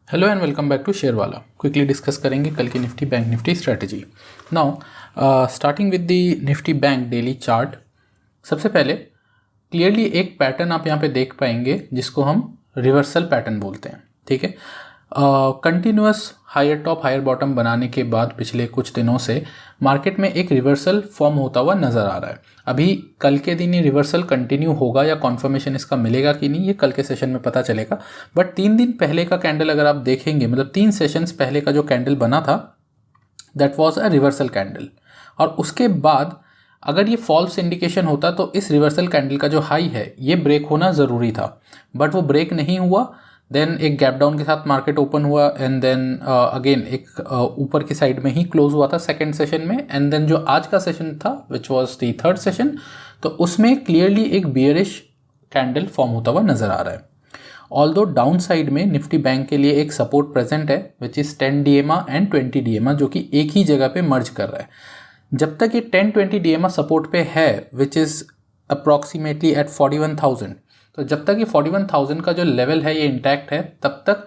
Hello and welcome back to Sharewala. Quickly discuss करेंगे कल की Nifty bank Nifty strategy. Now starting with the Nifty bank daily chart. सबसे पहले clearly एक pattern आप यहाँ पे देख पाएंगे जिसको हम रिवर्सल पैटर्न बोलते हैं। ठीक है, continuous higher top higher bottom बनाने के बाद पिछले कुछ दिनों से मार्केट में एक रिवर्सल फॉर्म होता हुआ नज़र आ रहा है। अभी कल के दिन ये रिवर्सल कंटिन्यू होगा या कॉन्फर्मेशन इसका मिलेगा कि नहीं, ये कल के सेशन में पता चलेगा। बट 3 दिन पहले का कैंडल अगर आप देखेंगे, मतलब 3 सेशंस पहले का जो कैंडल बना था that was a reversal candle, और उसके बाद अगर ये फॉल्स इंडिकेशन होता तो इस रिवर्सल कैंडल का जो हाई है ये ब्रेक होना ज़रूरी था, बट वो ब्रेक नहीं हुआ। देन एक गैप डाउन के साथ मार्केट ओपन हुआ एंड देन अगेन एक ऊपर की साइड में ही क्लोज हुआ था सेकंड सेशन में। एंड देन जो आज का सेशन था which was the third session, तो उसमें क्लियरली एक बियरिश कैंडल फॉर्म होता हुआ नजर आ रहा है। ऑल्दो डाउन साइड में निफ्टी बैंक के लिए एक सपोर्ट प्रेजेंट है which is 10 DMA and 20 DMA, जो कि एक ही जगह पे मर्ज कर रहा है। जब तक ये 10-20 DMA सपोर्ट पे है विच इज़ अप्रॉक्सीमेटली एट 41,000, तो जब तक ये 41,000 का जो लेवल है ये इंटैक्ट है तब तक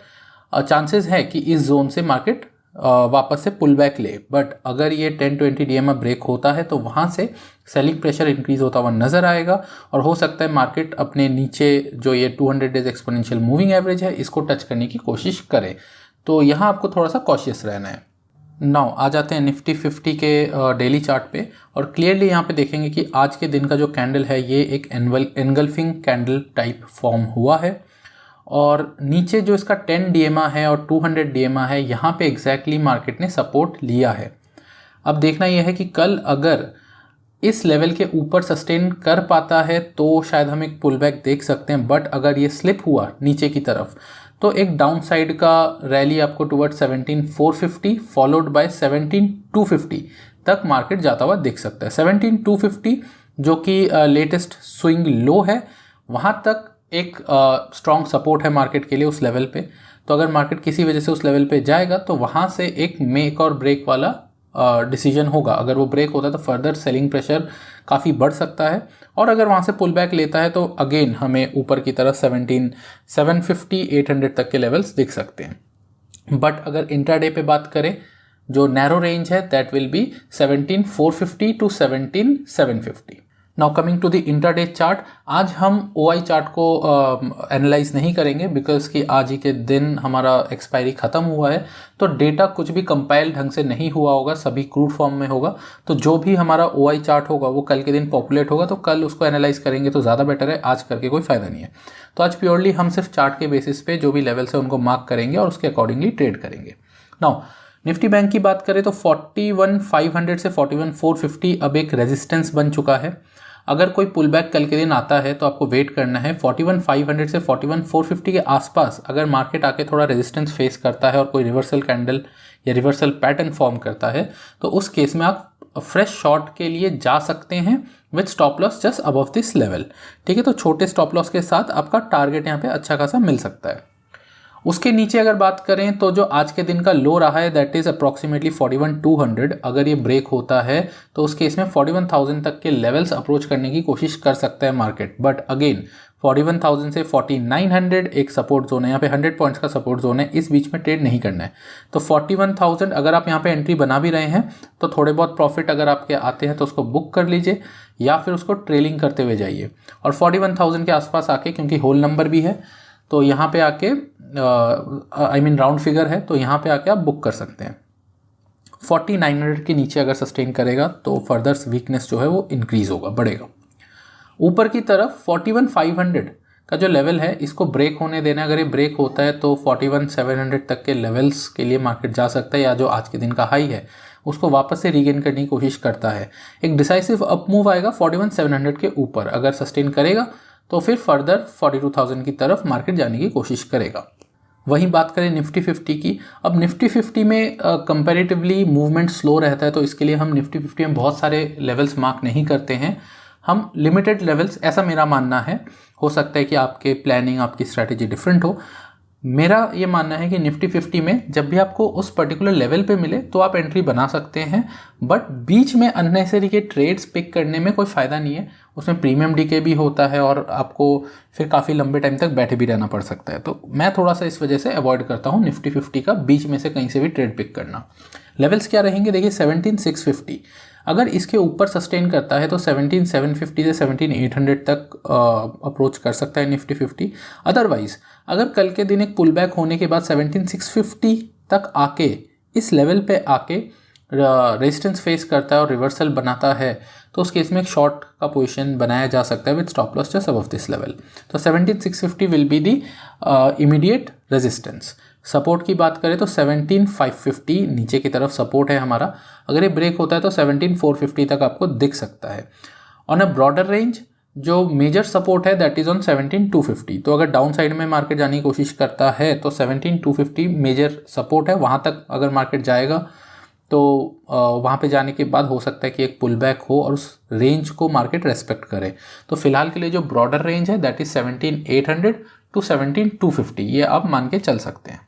चांसेस है कि इस जोन से मार्केट वापस से पुल बैक ले। बट अगर ये 10-20 DMA ब्रेक होता है तो वहाँ से सेलिंग प्रेशर इंक्रीज होता हुआ नज़र आएगा, और हो सकता है मार्केट अपने नीचे जो ये 200 डेज एक्सपोनेंशियल मूविंग एवरेज है इसको टच करने की कोशिश करे। तो यहाँ आपको थोड़ा सा कॉशियस रहना है। नाउ आ जाते हैं निफ्टी 50 के डेली चार्ट पे, और क्लियरली यहाँ पे देखेंगे कि आज के दिन का जो कैंडल है ये एक एनगल्फिंग कैंडल टाइप फॉर्म हुआ है, और नीचे जो इसका 10 DMA है और 200 DMA है यहाँ पे एग्जैक्टली मार्केट ने सपोर्ट लिया है। अब देखना यह है कि कल अगर इस लेवल के ऊपर सस्टेन कर पाता है तो शायद हम एक पुल बैक देख सकते हैं, बट अगर ये स्लिप हुआ नीचे की तरफ तो एक डाउन साइड का रैली आपको टुवर्ड 17,450 फॉलोड बाय 17,250 तक मार्केट जाता हुआ दिख सकता है। 17,250 जो कि लेटेस्ट स्विंग लो है, वहाँ तक एक स्ट्रॉन्ग सपोर्ट है मार्केट के लिए उस लेवल पे। तो अगर मार्केट किसी वजह से उस लेवल पे जाएगा तो वहाँ से एक मेक और ब्रेक वाला डिसीजन होगा। अगर वो ब्रेक होता है तो फर्दर सेलिंग प्रेशर काफ़ी बढ़ सकता है, और अगर वहाँ से पुल बैक लेता है तो अगेन हमें ऊपर की तरफ 17,750 800 तक के लेवल्स दिख सकते हैं। बट अगर इंट्राडे पे बात करें जो नैरो रेंज है that will be 17,450 to 17,750। Now coming to the intraday chart, आज हम OI चार्ट को एनालाइज नहीं करेंगे बिकॉज कि आज ही के दिन हमारा एक्सपायरी ख़त्म हुआ है, तो डेटा कुछ भी कंपाइल ढंग से नहीं हुआ होगा, सभी क्रूड फॉर्म में होगा। तो जो भी हमारा OI चार्ट होगा वो कल के दिन पॉपुलेट होगा, तो कल उसको एनालाइज करेंगे तो ज़्यादा बेटर है, आज करके कोई फ़ायदा नहीं है। तो आज प्योरली हम सिर्फ चार्ट के बेसिस पे जो भी लेवल्स है उनको मार्क करेंगे और उसके अकॉर्डिंगली ट्रेड करेंगे। नाउ निफ्टी बैंक की बात करें तो 41,500 से 41,450 अब एक रेजिस्टेंस बन चुका है। अगर कोई पुल बैक कल के दिन आता है तो आपको वेट करना है 41,500 से 41,450 के आसपास। अगर मार्केट आके थोड़ा रेजिस्टेंस फेस करता है और कोई रिवर्सल कैंडल या रिवर्सल पैटर्न फॉर्म करता है तो उस केस में आप फ्रेश शॉर्ट के लिए जा सकते हैं with stop loss just above this level. ठीक है, तो छोटे स्टॉप लॉस के साथ आपका टारगेट यहाँ पे अच्छा खासा मिल सकता है। उसके नीचे अगर बात करें तो जो आज के दिन का लो रहा है दैट इज़ अप्रॉक्सीमेटली 41,200। अगर ये ब्रेक होता है तो उस केस में 41,000 तक के लेवल्स अप्रोच करने की कोशिश कर सकता है मार्केट। बट अगेन 41,000 से 49,900 एक सपोर्ट जोन है, यहाँ पे 100 पॉइंट्स का सपोर्ट जोन है, इस बीच में ट्रेड नहीं करना है। तो 41,000 अगर आप यहाँ पे एंट्री बना भी रहे हैं तो थोड़े बहुत प्रॉफिट अगर आपके आते हैं तो उसको बुक कर लीजिए या फिर उसको ट्रेलिंग करते हुए जाइए। और 41,000 के आसपास आके, क्योंकि होल नंबर भी है तो यहाँ पे आके राउंड फिगर है तो यहाँ पे आके आप बुक कर सकते हैं। 4900 के नीचे अगर सस्टेन करेगा तो फर्दर वीकनेस जो है वो इंक्रीज होगा, बढ़ेगा। ऊपर की तरफ 41,500 का जो लेवल है इसको ब्रेक होने देना। अगर ये ब्रेक होता है तो 41,700 तक के लेवल्स के लिए मार्केट जा सकता है, या जो आज के दिन का हाई है उसको वापस से रीगेन करने की कोशिश करता है। एक डिसाइसिव अप मूव आएगा 41,700 के ऊपर, अगर सस्टेन करेगा तो फिर फर्दर 42,000 की तरफ मार्केट जाने की कोशिश करेगा। वहीं बात करें निफ्टी 50 की, अब निफ्टी 50 में कंपैरेटिवली मूवमेंट स्लो रहता है, तो इसके लिए हम निफ्टी 50 में बहुत सारे लेवल्स मार्क नहीं करते हैं, हम लिमिटेड लेवल्स, ऐसा मेरा मानना है। हो सकता है कि आपके प्लानिंग आपकी स्ट्रैटेजी डिफरेंट हो। मेरा ये मानना है कि निफ्टी 50 में जब भी आपको उस पर्टिकुलर लेवल पे मिले तो आप एंट्री बना सकते हैं, बट बीच में अननेसेसरी के ट्रेड्स पिक करने में कोई फ़ायदा नहीं है। उसमें प्रीमियम डीके भी होता है और आपको फिर काफ़ी लंबे टाइम तक बैठे भी रहना पड़ सकता है। तो मैं थोड़ा सा इस वजह से अवॉइड करता हूँ निफ्टी 50 का बीच में से कहीं से भी ट्रेड पिक करना। लेवल्स क्या रहेंगे देखिए, 17,650 अगर इसके ऊपर सस्टेन करता है तो 17,750 से 17,800 तक अप्रोच कर सकता है निफ्टी 50। अदरवाइज अगर कल के दिन एक पुल बैक होने के बाद 17,650 तक आके इस लेवल पे आके रेजिस्टेंस फेस करता है और रिवर्सल बनाता है तो उस केस में एक शॉर्ट का पोजीशन बनाया जा सकता है with stop loss just above this level. तो 17,650 will be the immediate resistance. Support की बात करें तो 17,550 नीचे की तरफ सपोर्ट है हमारा, अगर ये ब्रेक होता है तो 17,450 तक आपको दिख सकता है। ऑन अ ब्रॉडर रेंज जो मेजर सपोर्ट है दैट इज़ ऑन 17,250। तो अगर डाउन साइड में मार्केट जाने की कोशिश करता है तो 17,250 मेजर सपोर्ट है, वहाँ तक अगर मार्केट जाएगा तो वहाँ पे जाने के बाद हो सकता है कि एक पुल बैक हो और उस रेंज को मार्केट रेस्पेक्ट करे। तो फिलहाल के लिए जो ब्रॉडर रेंज है दैट इज़ 17,800 टू 17,250, ये आप मान के चल सकते हैं।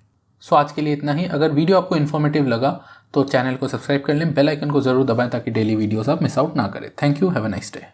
सो आज के लिए इतना ही। अगर वीडियो आपको इन्फॉर्मेटिव लगा तो चैनल को सब्सक्राइब कर लें, बेल आइकन को ज़रूर दबाएं ताकि डेली वीडियोस आप मिस आउट ना करें। Thank you, have a nice day.